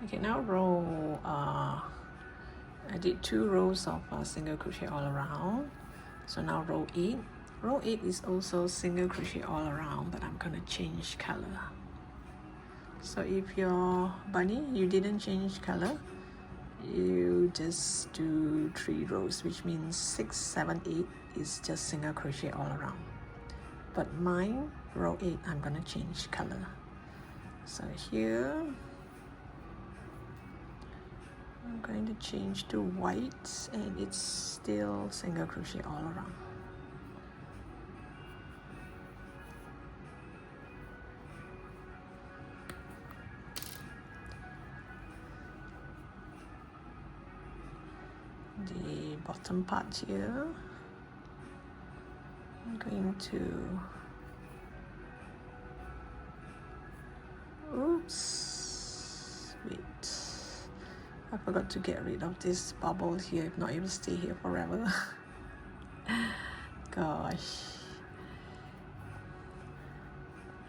Okay, now row, I did 2 rows of single crochet all around. So now row 8. Row 8 is also single crochet all around, but I'm gonna change color. So if your bunny, you didn't change color, you just do 3 rows, which means 6, 7, 8 is just single crochet all around. But mine, row 8, I'm gonna change color. So here, I'm going to change to white, and it's still single crochet all around. The bottom part here, I'm going to, oops, wait, I forgot to get rid of this bubble here. If not, it will stay here forever. Gosh.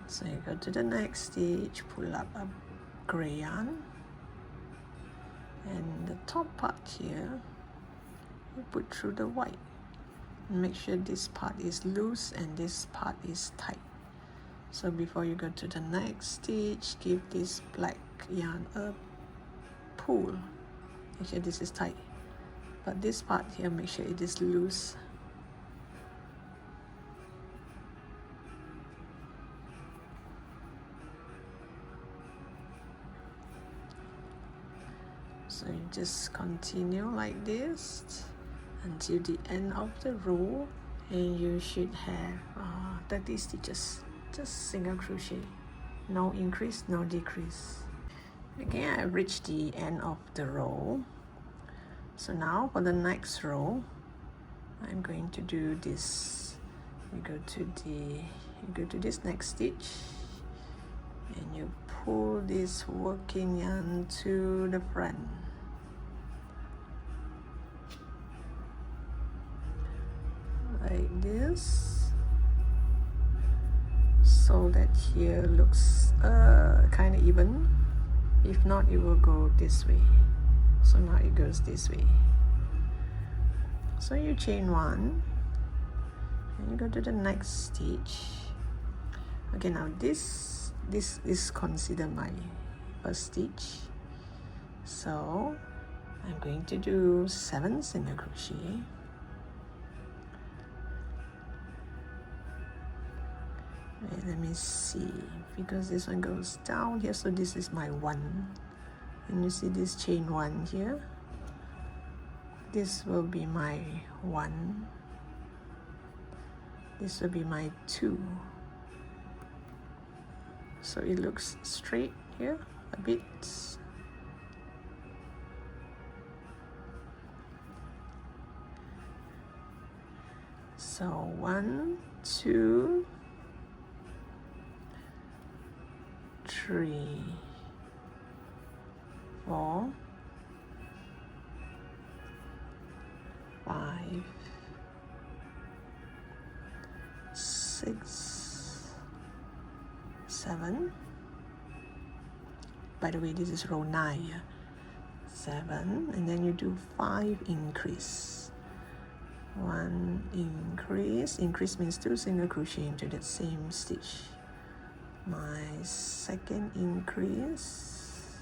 So you go to the next stitch, pull up a gray yarn, and the top part here, you put through the white. Make sure this part is loose and this part is tight. So before you go to the next stitch, give this black yarn a pull. Make sure this is tight, but this part here, make sure it is loose. So you just continue like this until the end of the row, and you should have 30 stitches, just single crochet, no increase, no decrease. Again, I reached the end of the row. So now for the next row, I'm going to do this. You go to this next stitch, and you pull this working yarn to the front. Like this, so that here looks kind of even. If not, it will go this way. So now it goes this way. So you chain 1 and you go to the next stitch. Okay, now this is considered my first stitch, so I'm going to do 7 single crochet. Wait, let me see, because this one goes down here, so this is my 1, and you see this chain 1 here, this will be my 1, this will be my 2, so it looks straight here a bit. So 1, 2, 3, 4, 5, 6, 7. By the way, this is row 9. 7, and then you do 5 increase. 1 increase. Increase means 2 single crochet into that same stitch. My second increase,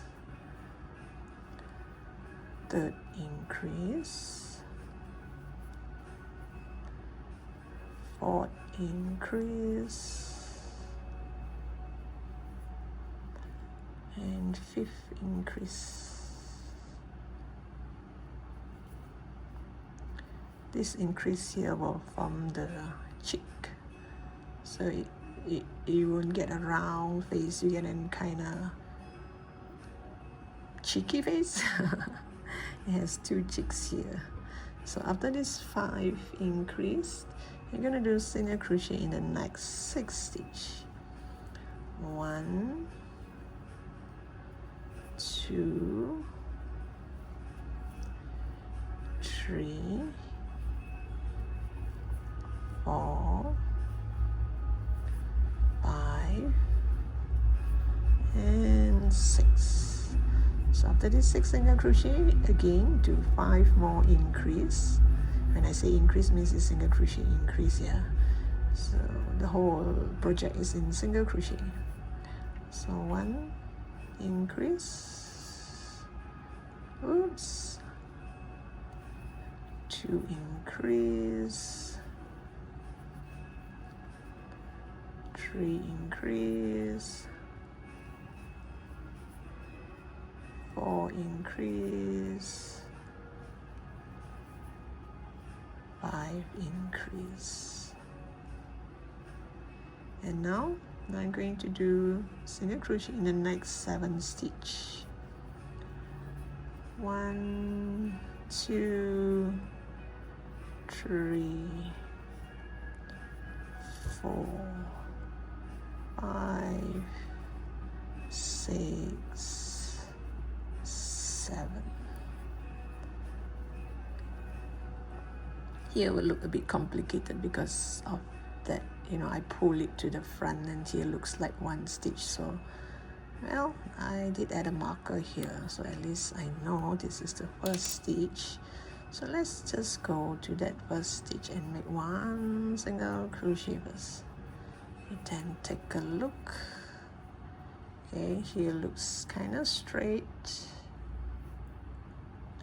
third increase, fourth increase, and fifth increase. This increase here will form the cheek, so you won't get a round face, you get a kind of cheeky face. It has 2 cheeks here. So after this 5 increase, you're going to do single crochet in the next 6 stitch. 1, 2, 3, 4, 5, and 6. So So after this 6 single crochet, again do 5 more increase. When I say increase, means it's single crochet increase, yeah. So the whole project is in single crochet. So 1 increase, oops, 2 increase, 3 increase, 4 increase, 5 increase. And now I'm going to do single crochet in the next 7 stitch. 1, 2, 3, 4, 5, 6, 7. Here will look a bit complicated because of that, you know, I pull it to the front and here looks like 1 stitch. So well, I did add a marker here, so at least I know this is the first stitch. So let's just go to that first stitch and make 1 single crochet first. And then take a look. Okay, here looks kind of straight.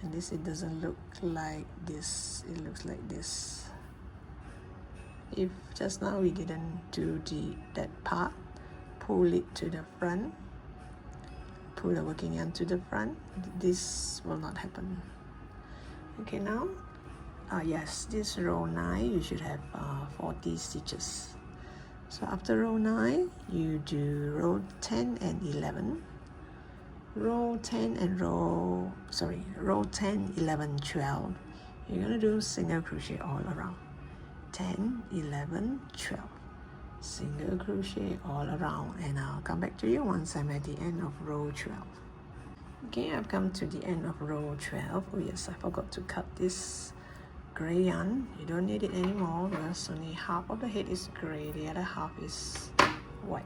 And this, it doesn't look like this, it looks like this. If just now we didn't do that part, pull it to the front, pull the working yarn to the front, this will not happen. Okay, now yes, this row 9 you should have 40 stitches. So after row 9 you do row 10 and 11, row 10 and row 10, 11, 12. You're gonna do single crochet all around. 10, 11, 12, single crochet all around, and I'll come back to you once I'm at the end of row 12. Okay, I've come to the end of row 12. Oh yes, I forgot to cut this gray yarn. You don't need it anymore because only half of the head is gray, the other half is white.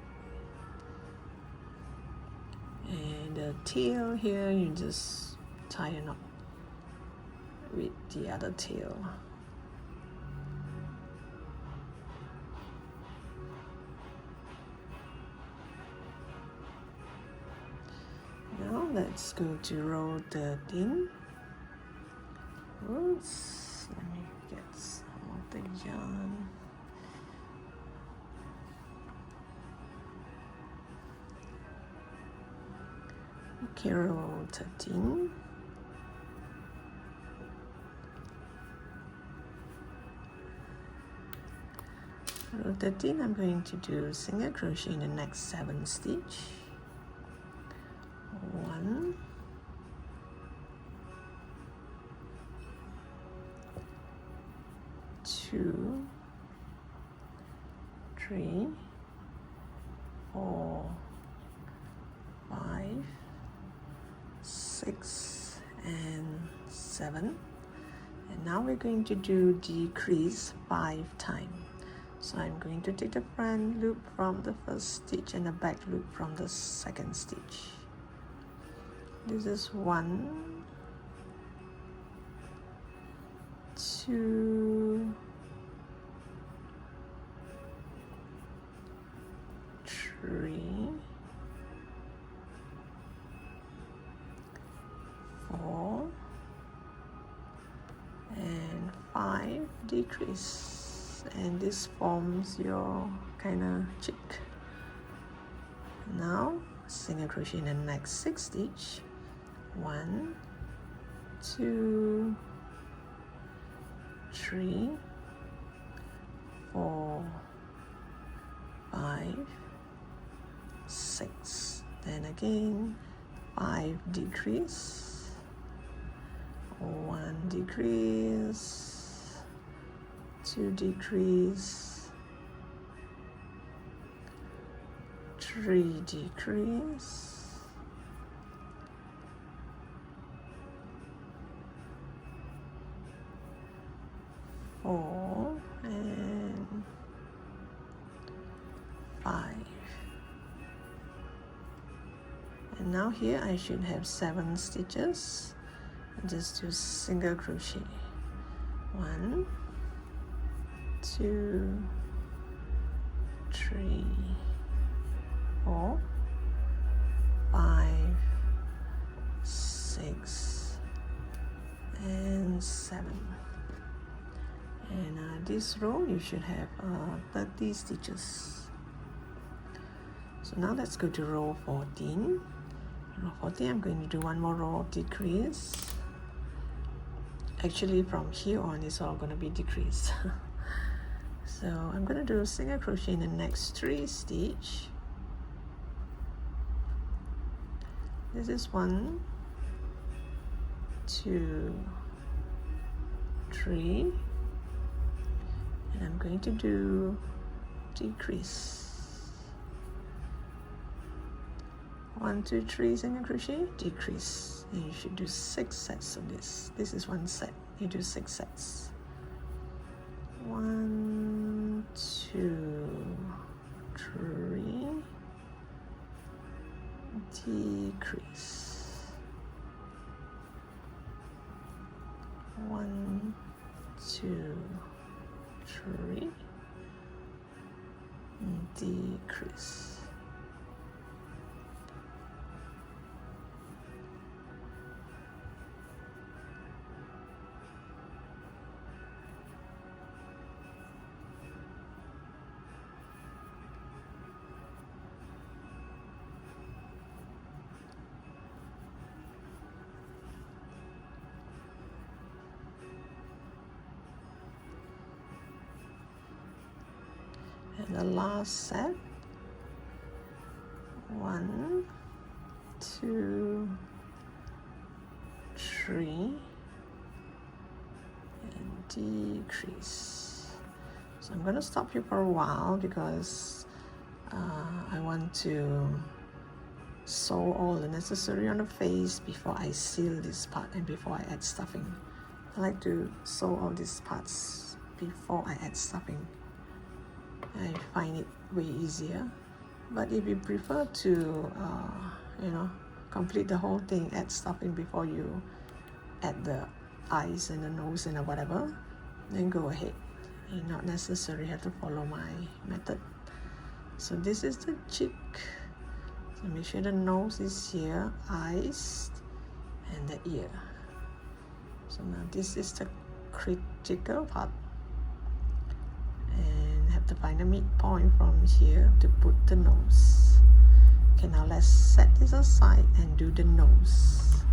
And the tail here, you just tie a knot with the other tail. Now let's go to row 13. Oops, let me get some of the yarn. Okay, row 13. Row 13, I'm going to do single crochet in the next 7 stitch. 1, 2, 3, 4, 5, 6, and 7. And now we're going to do decrease 5 times. So I'm going to take the front loop from the first stitch and the back loop from the second stitch. This is 1, 2, 3, 4, and 5 decrease, and this forms your kind of chick. Now single crochet in the next 6 stitch. 1, 2, 3, 4, 5, 6. Then again 5 decrease, 1 decrease, 2 decrease, 3 decrease, 4, and 5. And now now here I should have 7 stitches. Just do single crochet. 1, 2, 3, 4, 5, 6, and 7. And this row you should have 30 stitches. So now let's go to row 14. Row 14, I'm going to do one more row of decrease. Actually, from here on, it's all going to be decrease. So I'm going to do single crochet in the next 3 stitches. This is 1, 2, 3, and I'm going to do decrease. 1, 2, 3 single crochet, decrease, and you should do 6 sets of this. This is 1 set. You do 6 sets. 1, 2, 3, decrease. 1, 2, 3, decrease. And the last set, 1, 2, 3, and decrease. So I'm going to stop here for a while because I want to sew all the necessary on the face before I seal this part and before I add stuffing. I like to sew all these parts before I add stuffing. I find it way easier. But if you prefer to complete the whole thing, add stuffing before you add the eyes and the nose and whatever, then go ahead. You not necessarily have to follow my method. So this is the cheek. So make sure the nose is here, eyes, and the ear. So now this is the critical part. To find a midpoint from here to put the nose. Okay, now let's set this aside and do the nose.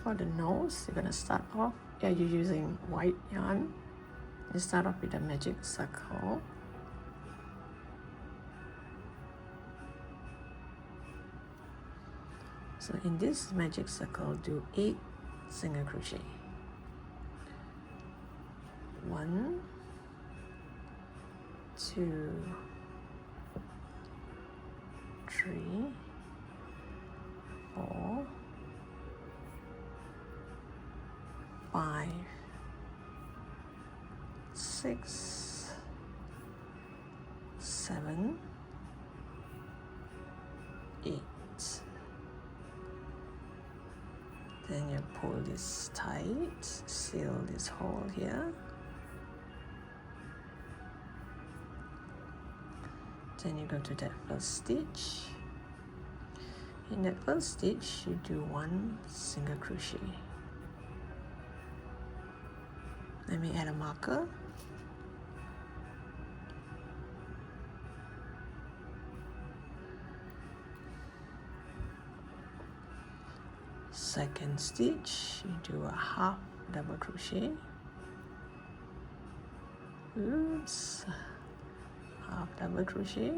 For the nose, you're gonna start off. You're using white yarn. You start off with a magic circle. So in this magic circle, do 8 single crochet. 1, 2, 3, 4, 5, 6, 7, 8. Then you pull this tight, seal this hole here. Then you go to that first stitch. In that first stitch, you do 1 single crochet. Let me add a marker. Second stitch, you do a half double crochet. Oops. Half double crochet.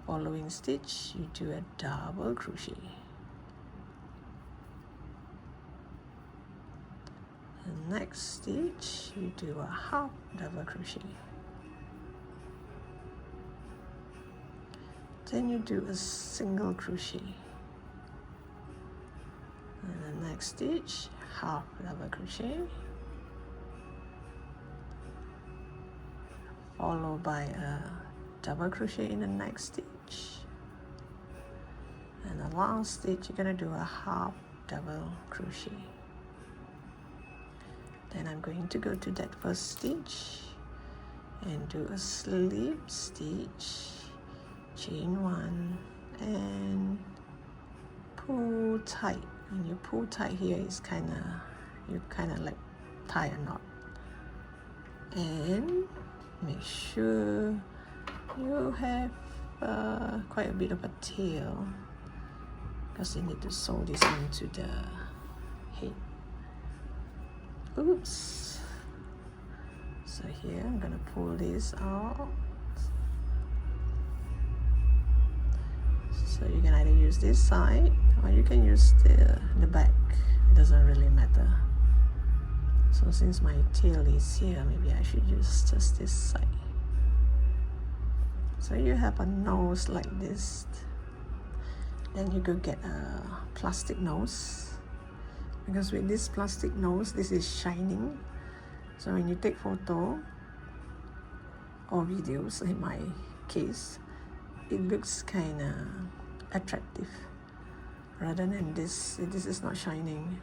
Following stitch, you do a double crochet. The next stitch, you do a half double crochet. Then you do a single crochet. And the next stitch, half double crochet, followed by a double crochet in the next stitch, And the last stitch, you're going to do a half double crochet. Then I'm going to go to that first stitch and do a slip stitch, chain 1, and pull tight. When you pull tight here, it's you kind of like tie a knot. And make sure you have quite a bit of a tail, because you need to sew this onto the head. Oops. So here I'm gonna pull this out. So you can either use this side or you can use the back. It doesn't really matter. So since my tail is here, maybe I should use just this side. So you have a nose like this. Then you go get a plastic nose, because with this plastic nose, this is shining. So when you take photo or videos, in my case, it looks kind of attractive. Rather than this is not shining.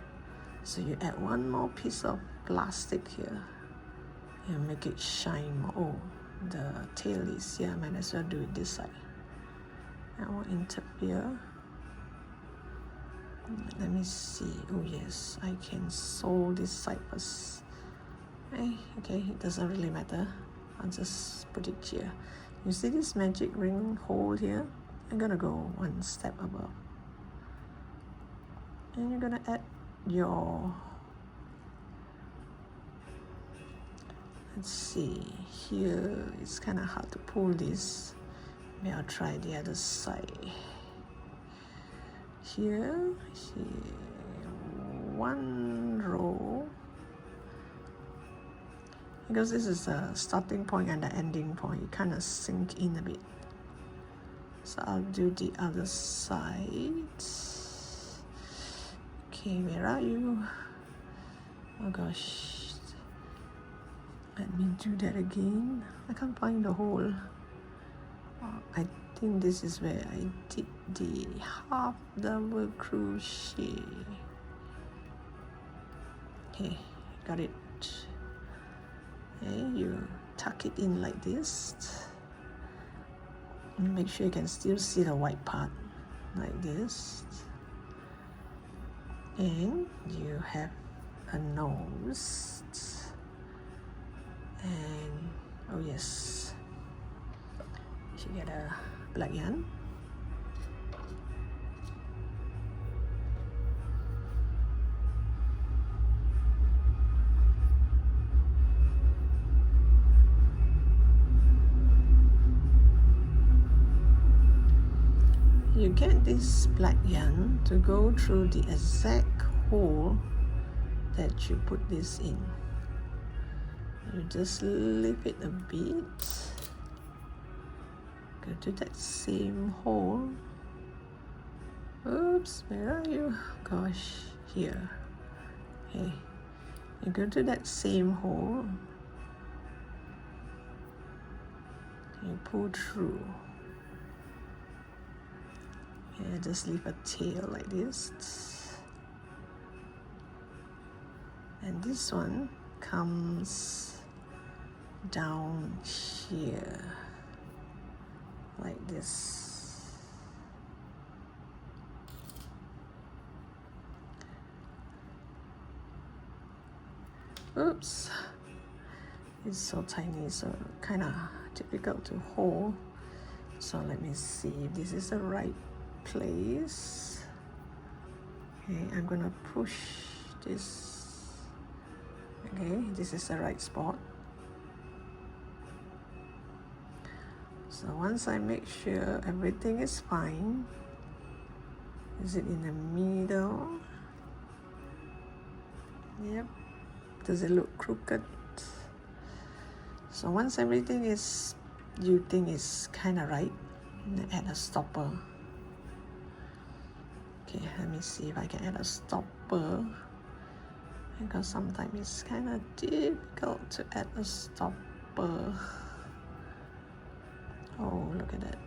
So you add one more piece of plastic here and make it shine more. Oh, the tail is here. I might as well do it this side. I won't interfere. Let me see. Oh yes, I can sew this side first. Okay, it doesn't really matter. I'll just put it here. You see this magic ring hole here? I'm gonna go one step above. And you're gonna add your, let's see, here it's kind of hard to pull this. Maybe I'll try the other side. Here, one row, because this is a starting point and the ending point, it kind of sink in a bit. So I'll do the other side. Okay, where are you? Oh gosh, let me do that again. I can't find the hole. I think this is where I did the half double crochet. Okay, got it. Okay, you tuck it in like this. And make sure you can still see the white part, like this. And you have a nose. And oh yes, you should get a black yarn. You get this black yarn to go through the exact hole that you put this in. You just lift it a bit, go to that same hole. Oops, where are you? Gosh, here. Okay, you go to that same hole, you pull through. Yeah, just leave a tail like this. And this one comes down here like this. Oops, it's so tiny, so kind of difficult to hold. So let me see if this is the right place. Okay, I'm gonna push this. Okay, this is the right spot. So once I make sure everything is fine, is it in the middle? Yep. Does it look crooked? So once everything is, you think is kind of right, add a stopper. Okay, let me see if I can add a stopper, because sometimes it's kind of difficult to add a stopper. Oh, look at that.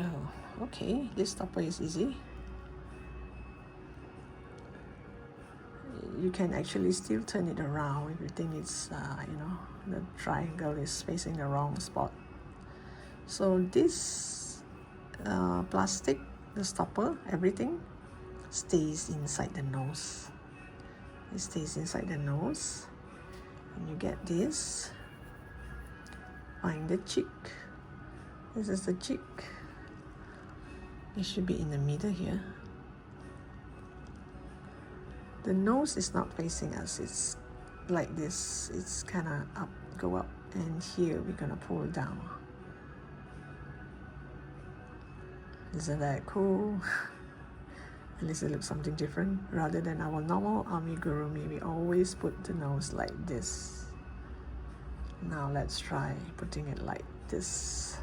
Oh, okay, this stopper is easy. You can actually still turn it around if you think it's, the triangle is facing the wrong spot. So this plastic, the stopper, everything stays inside the nose. It stays inside the nose. And you get this. Find the cheek. This is the cheek. It should be in the middle here. The nose is not facing us, it's like this. It's kind of up, go up, and here we're gonna pull down. Isn't that cool? At least it looks something different rather than our normal amigurumi. We always put the nose like this. Now let's try putting it like this.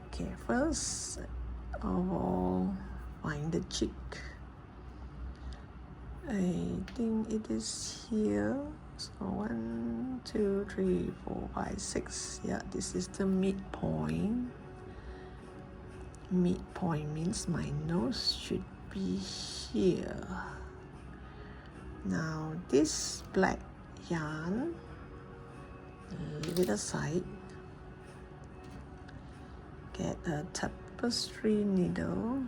Okay, first of all, find the cheek. I think it is here. So 1, 2, 3, 4, 5, 6. Yeah, this is the midpoint. Midpoint means my nose should be here. Now this black yarn, leave it aside. Get a tapestry needle.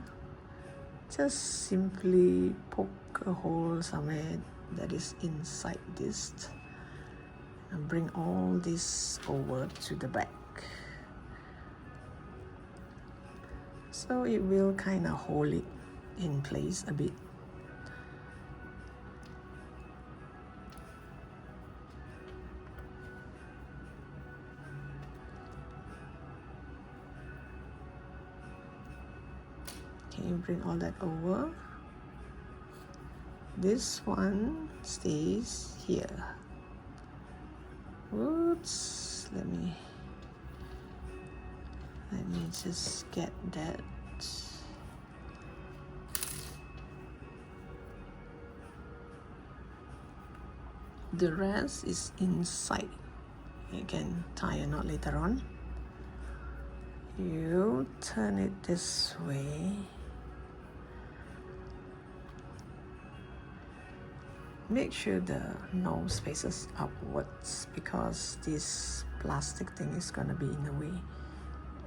Just simply poke a hole somewhere that is inside this and bring all this over to the back. So it will kind of hold it in place a bit. Okay, bring all that over. This one stays here. Oops, let me just get that. The rest is inside. You can tie a knot later on. You turn it this way. Make sure the nose faces upwards because this plastic thing is gonna be in the way.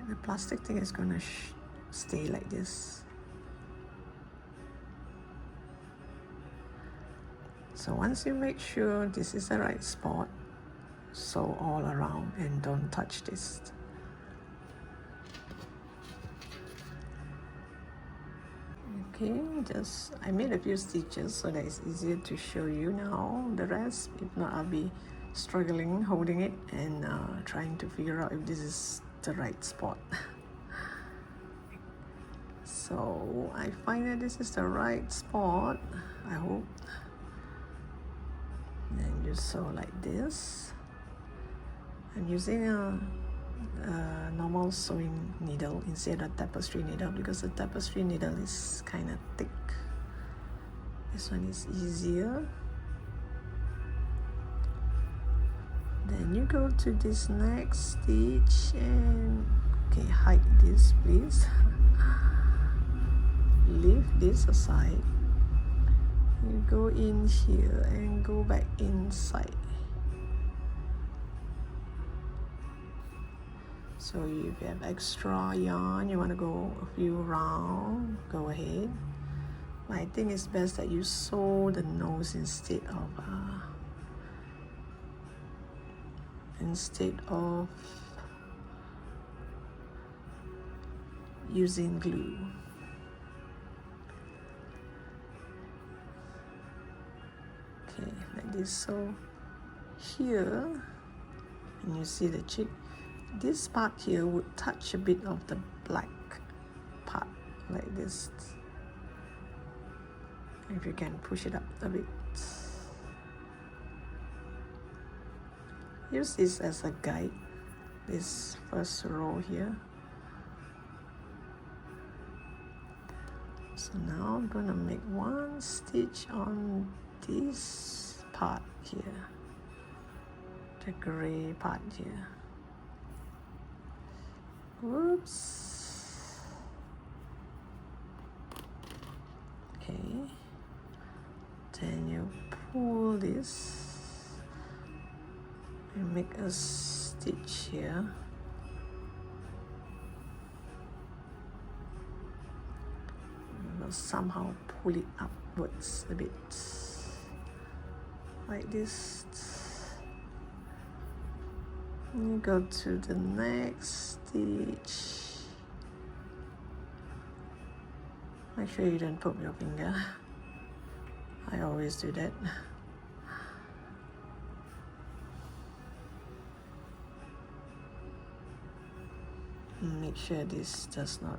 The plastic thing is gonna stay like this. So once you make sure this is the right spot, sew all around and don't touch this. Okay, I made a few stitches so that it's easier to show you now the rest. If not, I'll be struggling holding it and trying to figure out if this is the right spot. So I find that this is the right spot, I hope. Then you sew like this. I'm using a normal sewing needle instead of tapestry needle because the tapestry needle is kind of thick. This one is easier. Then you go to this next stitch and okay, hide this please. Leave this aside. You go in here and go back inside. So if you have extra yarn, you want to go a few rounds, go ahead. But I think it's best that you sew the nose instead of using glue. Okay, like this. So here, and you see the cheek. This part here would touch a bit of the black part, like this. If you can push it up a bit. Use this as a guide, this first row here. So now I'm gonna make one stitch on this part here, the gray part here. Whoops. then you pull this and make a stitch here. We'll somehow pull it upwards a bit like this. And you go to the next stitch. Make sure you don't poke your finger. I always do that. Make sure this does not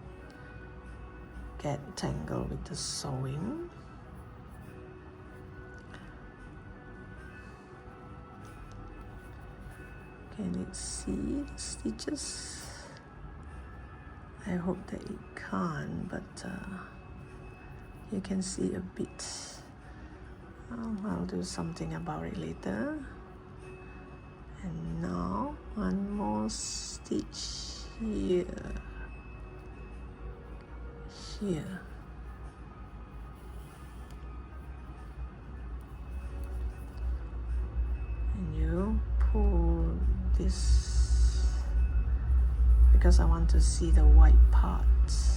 get tangled with the sewing. Can it see the stitches? I hope that it can't, but you can see a bit. I'll do something about it later. And now one more stitch here. Here. And you pull this because I want to see the white parts.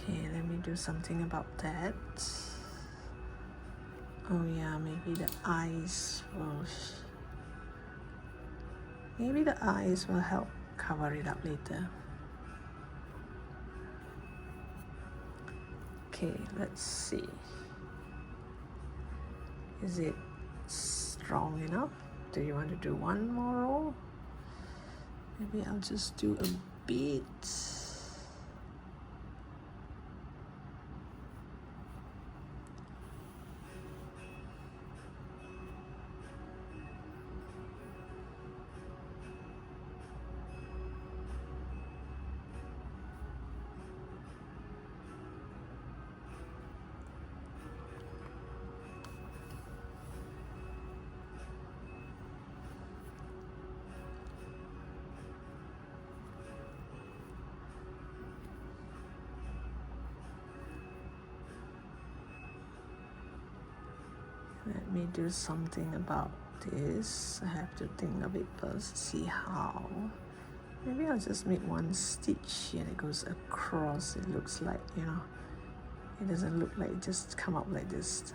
Okay, let me do something about that. Oh yeah, maybe the eyes will help cover it up later. Okay, let's see. Is it strong enough? Do you want to do one more row? Maybe I'll just do a bit. Let me do something about this. I have to think of it first, see how. Maybe I'll just make one stitch here that goes across. It looks like, it doesn't look like it just come up like this.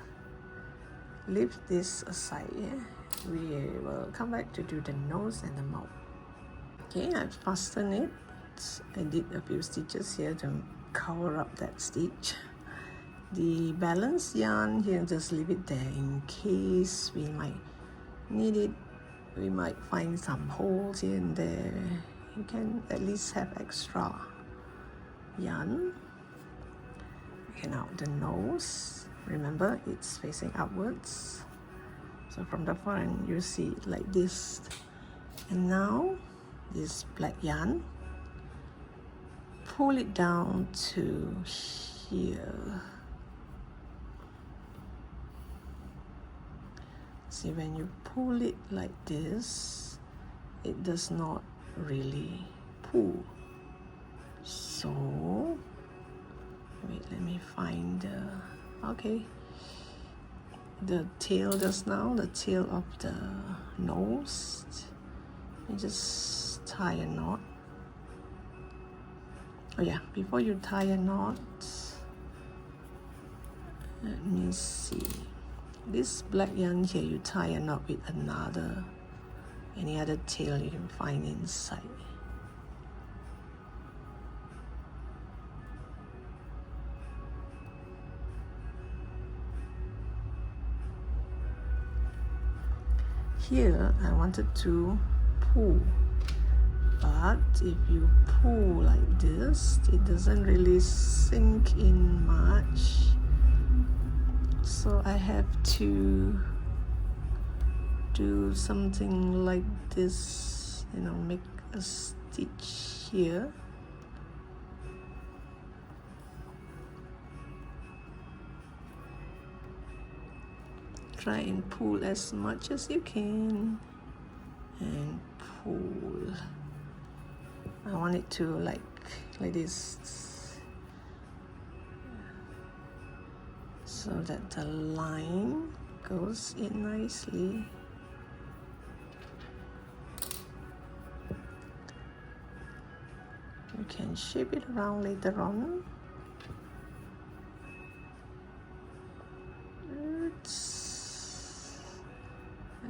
Leave this aside. We will come back to do the nose and the mouth. Okay, I've fastened it. I did a few stitches here to cover up that stitch. The balance yarn here, just leave it there in case we might need it. We might find some holes here and there. You can at least have extra yarn. Okay, now the nose. Remember, it's facing upwards. So from the front, you see it like this. And now, this black yarn, pull it down to here. See, when you pull it like this, it does not really pull. So, wait, let me find the tail just now, the tail of the nose. You just tie a knot. Oh yeah, before you tie a knot, let me see. This black yarn here, you tie a knot with any other tail you can find inside. Here, I wanted to pull, but if you pull like this, it doesn't really sink in much. So I have to do something like this, make a stitch here. try and pull as much as you can, and pull. I want it to like this, so that the line goes in nicely. You can shape it around later on.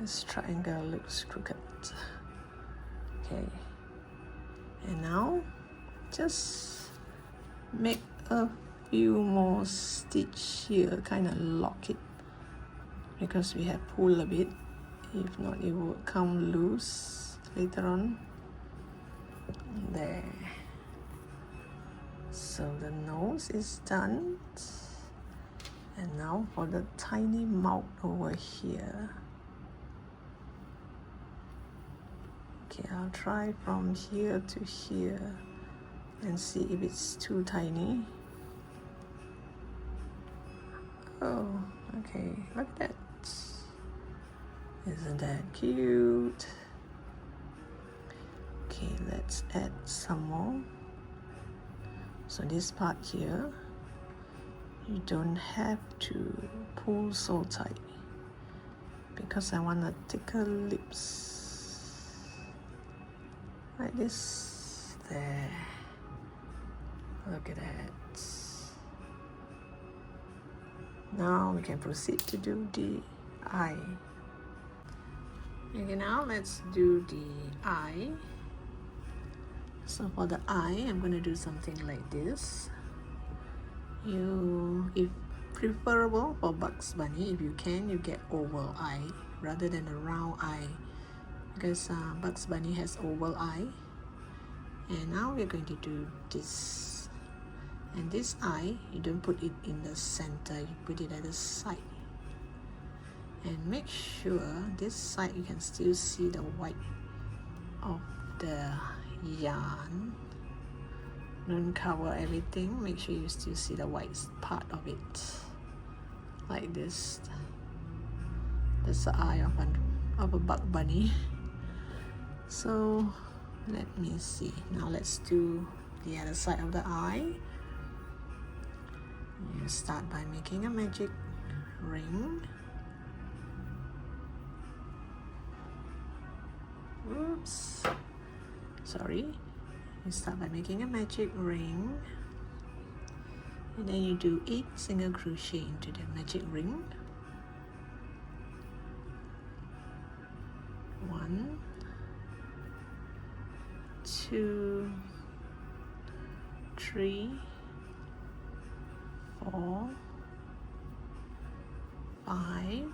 This triangle looks crooked. Okay, and now just make a few more stitch here, kind of lock it, because we have pulled a bit. If not, it will come loose later on. There. So the nose is done, and now for the tiny mouth over here. Okay, I'll try from here to here and see if it's too tiny. Oh, okay, look at that. Isn't that cute? Okay, let's add some more. So this part here, you don't have to pull so tight, because I want a thicker lips. Like this. There. Look at that. Now we can proceed to do the eye. Okay, now let's do the eye. So for the eye, I'm going to do something like this. If preferable for Bugs Bunny, if you can, you get oval eye rather than a round eye, because Bugs Bunny has oval eye. And now we're going to do this. And this eye, you don't put it in the center, you put it at the side. And make sure this side you can still see the white of the yarn. Don't cover everything, make sure you still see the white part of it. Like this. That's the eye of a Bug Bunny. So let me see. Now let's do the other side of the eye. You start by making a magic ring. Oops. Sorry. You start by making a magic ring. And then you do 8 single crochet into the magic ring. 1, 2, 3, 4, 5,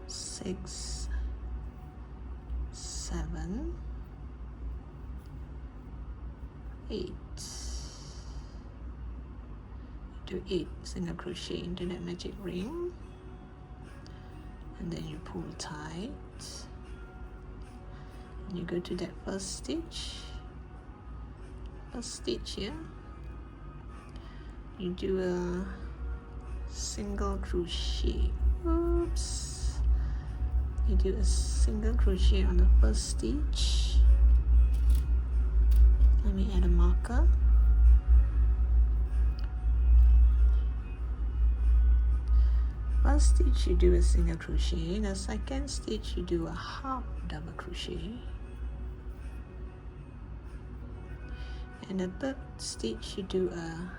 6, 7, 8. Do 8 single crochet into that magic ring, and then you pull tight. And you go to that first stitch here. You do a single crochet. Oops. You do a single crochet on the first stitch. Let me add a marker. First stitch you do a single crochet. The second stitch you do a half double crochet. And the third stitch you do a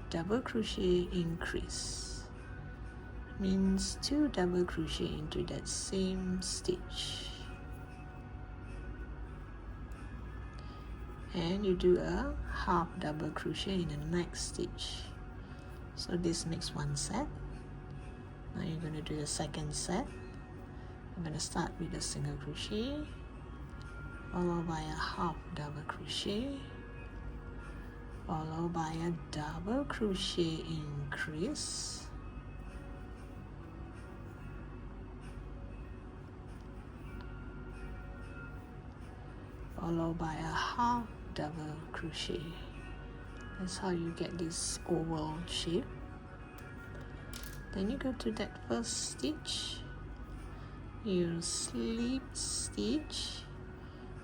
double crochet increase. Means 2 double crochet into that same stitch. And you do a half double crochet in the next stitch. So this makes 1 set. Now you're going to do the second set. I'm going to start with a single crochet, followed by a half double crochet, followed by a double crochet increase, followed by a half double crochet. That's how you get this oval shape. Then you go to that first stitch, you slip stitch,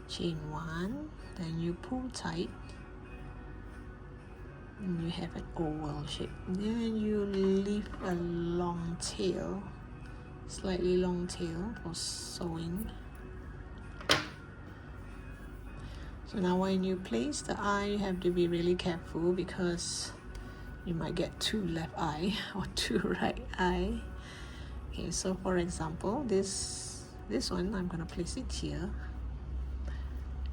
chain 1, then you pull tight, and you have an oval shape. Then you leave a long tail, slightly long tail for sewing. So now when you place the eye, you have to be really careful because you might get 2 left eye or 2 right eye. Okay, so for example, this one, I'm gonna place it here.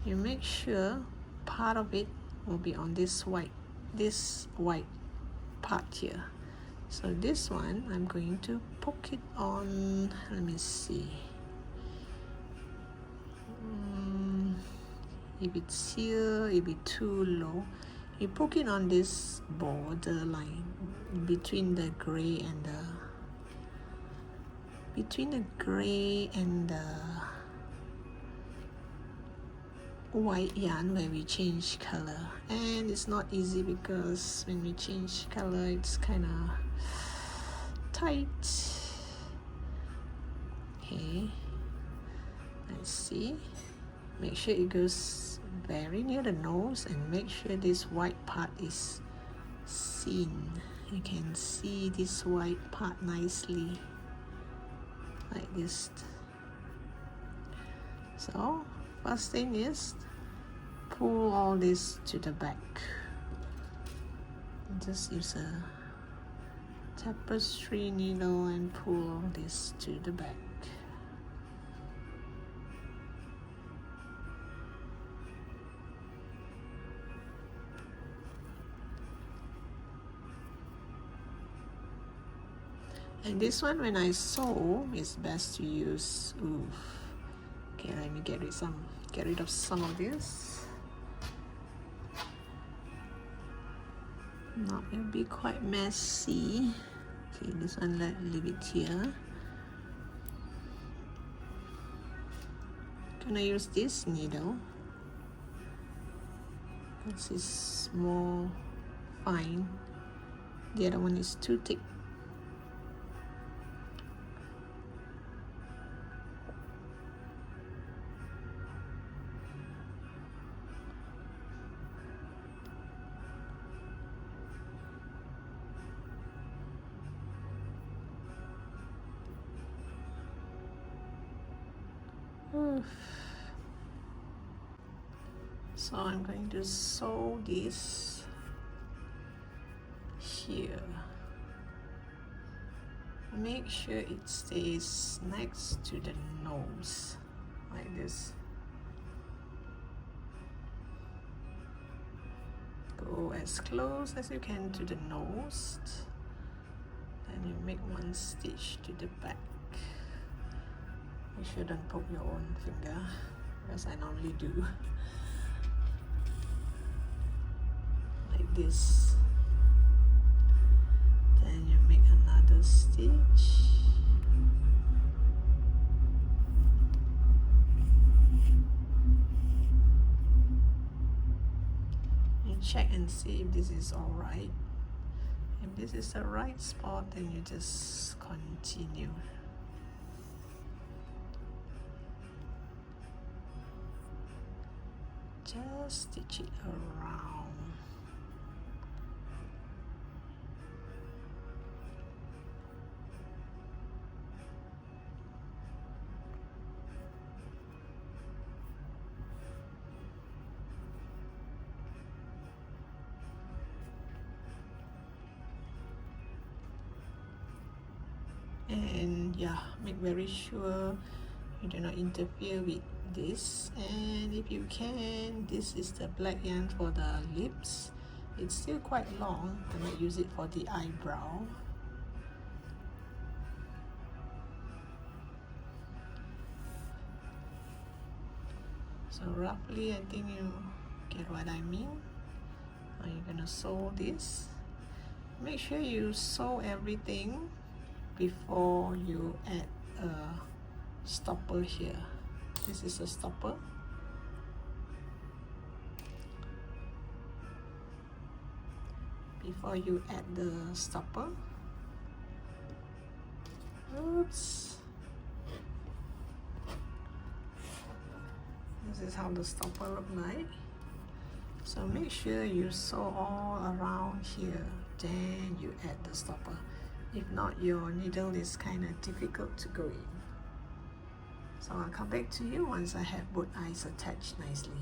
You make sure part of it will be on this white part here. So this one, I'm going to poke it on, let me see. If it's here, it'll be too low. You poke it on this border line between the gray and the white yarn where we change color. And it's not easy because when we change color, it's kind of tight. Okay, let's see. Make sure it goes very near the nose and make sure this white part is seen. You can see this white part nicely like this. So first thing is pull all this to the back. Just use a tapestry needle and pull all this to the back. And this one, when I sew, it's best to use okay, let me get rid of some of this. Now it'll be quite messy. Okay, this one leave it here. Gonna use this needle because it's more fine. The other one is too thick. So I'm going to sew this here. Make sure it stays next to the nose like this. Go as close as you can to the nose. Then you make 1 stitch to the back. You shouldn't poke your own finger, as I normally do. Like this. Then you make another stitch. You check and see if this is alright. If this is the right spot, then you just continue. Just stitch it around. And yeah, make very sure you do not interfere with this. And if you can, this is the black yarn for the lips. It's still quite long. I might use it for the eyebrow. So roughly, I think you get what I mean. Now you're gonna sew this. Make sure you sew everything before you add a stopper here. This is a stopper. Before you add the stopper, Oops. This is how the stopper look like. So make sure you sew all around here, then you add the stopper. If not, your needle is kind of difficult to go in. So I'll come back to you once I have both eyes attached nicely.